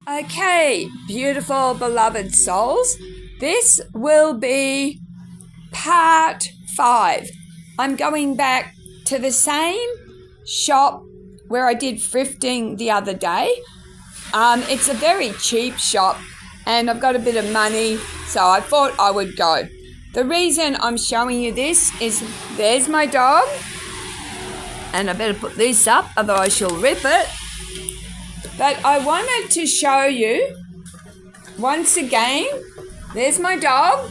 Okay, beautiful beloved souls, this will be part 5. I'm going back to the same shop where I did thrifting the other day. It's a very cheap shop and I've got a bit of money, so I thought I would go. The reason I'm showing you this is there's my dog, and I better put this up, otherwise she'll rip it. But I wanted to show you, once again, there's my dog.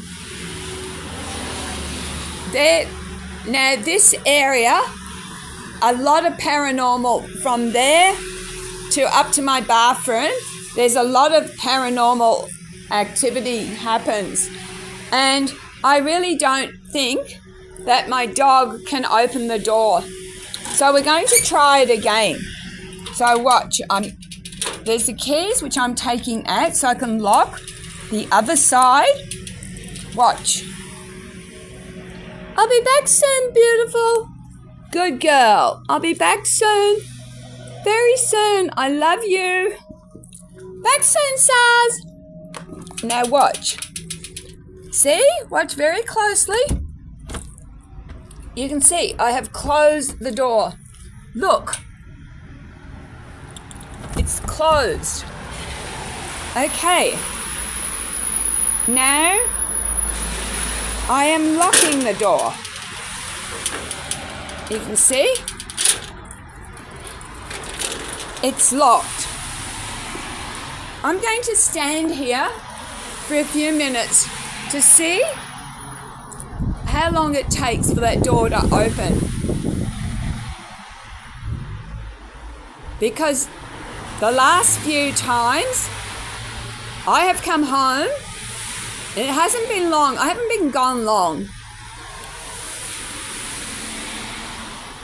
There. Now this area, a lot of paranormal from there to up to my bathroom. There's a lot of paranormal activity happens. And I really don't think that my dog can open the door. So we're going to try it again. So watch, there's the keys which I'm taking out so I can lock the other side. Watch. I'll be back soon, beautiful. Good girl. I'll be back soon. Very soon. I love you. Back soon, Saz. Now watch. See? Watch very closely. You can see I have closed the door. Look. It's closed. Okay. Now I am locking the door. You can see it's locked. I'm going to stand here for a few minutes to see how long it takes for that door to open. Because the last few times I have come home, and it hasn't been long, I haven't been gone long.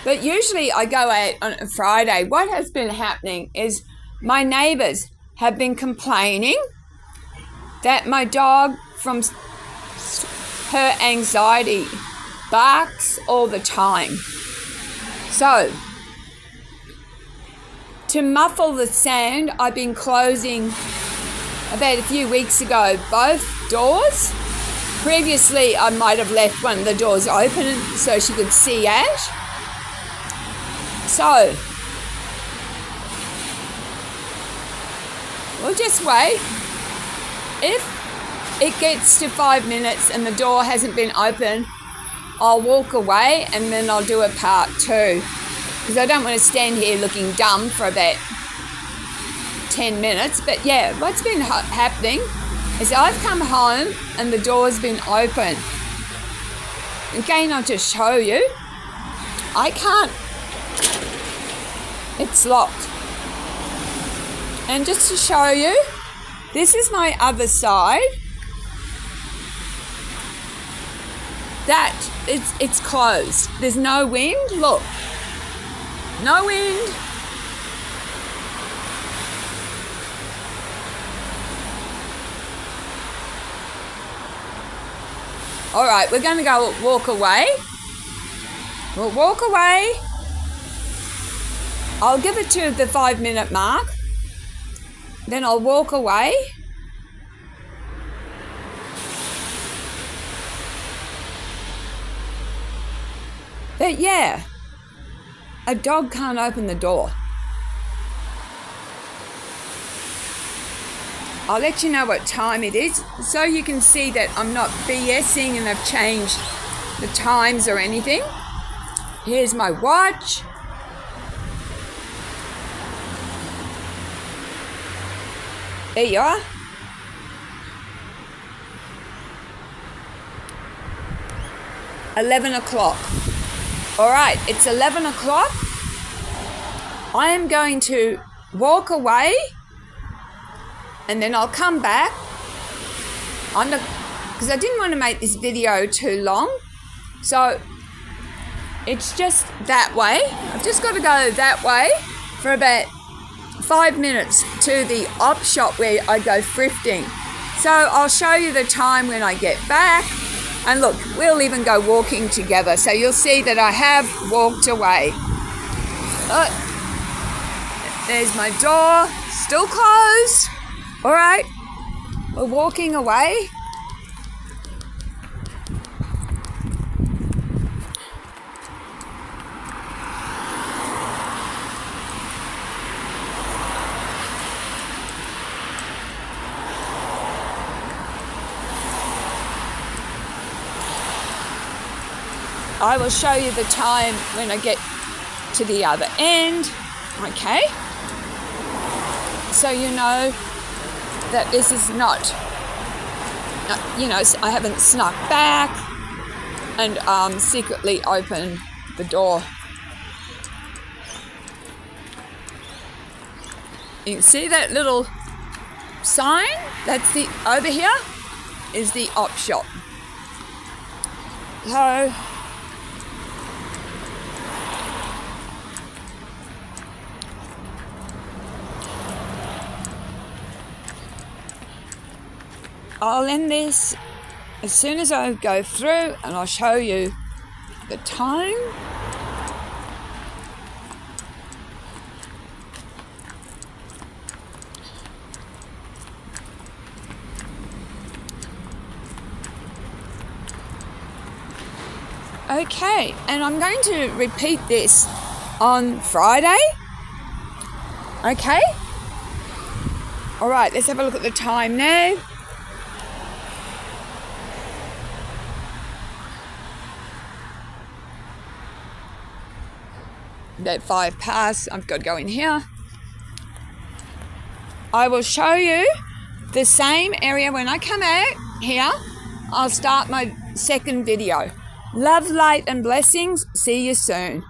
But usually I go out on a Friday. What has been happening is my neighbours have been complaining that my dog, from her anxiety, barks all the time. So, to muffle the sound, I've been closing, about a few weeks ago, both doors. Previously, I might have left one of the doors open so she could see out. So, we'll just wait. If it gets to 5 minutes and the door hasn't been open, I'll walk away and then I'll do a part 2. Because I don't want to stand here looking dumb for about 10 minutes. But yeah, what's been happening is I've come home and the door's been open. Again, I'll just show you. I can't. It's locked. And just to show you, this is my other side. It's closed. There's no wind. Look. No wind. All right, we're going to go walk away. We'll walk away. I'll give it to the 5-minute mark. Then I'll walk away. But yeah, a dog can't open the door. I'll let you know what time it is so you can see that I'm not BSing and I've changed the times or anything. Here's my watch. There you are. $11. All right, it's 11 o'clock. I am going to walk away and then I'll come back. Because I didn't want to make this video too long. So it's just that way. I've just got to go that way for about 5 minutes to the op shop where I go thrifting. So I'll show you the time when I get back. And look, we'll even go walking together. So you'll see that I have walked away. There's my door, still closed. All right, we're walking away. I will show you the time when I get to the other end, okay? So you know that this is not, I haven't snuck back and secretly opened the door. You can see that little sign? That's over here is the op shop. So I'll end this as soon as I go through, and I'll show you the time. Okay, and I'm going to repeat this on Friday. Okay? All right, let's have a look at the time now. At 5 past, I've got to go in here. I will show you the same area when I come out here. I'll start my second video. Love, light and blessings. See you soon.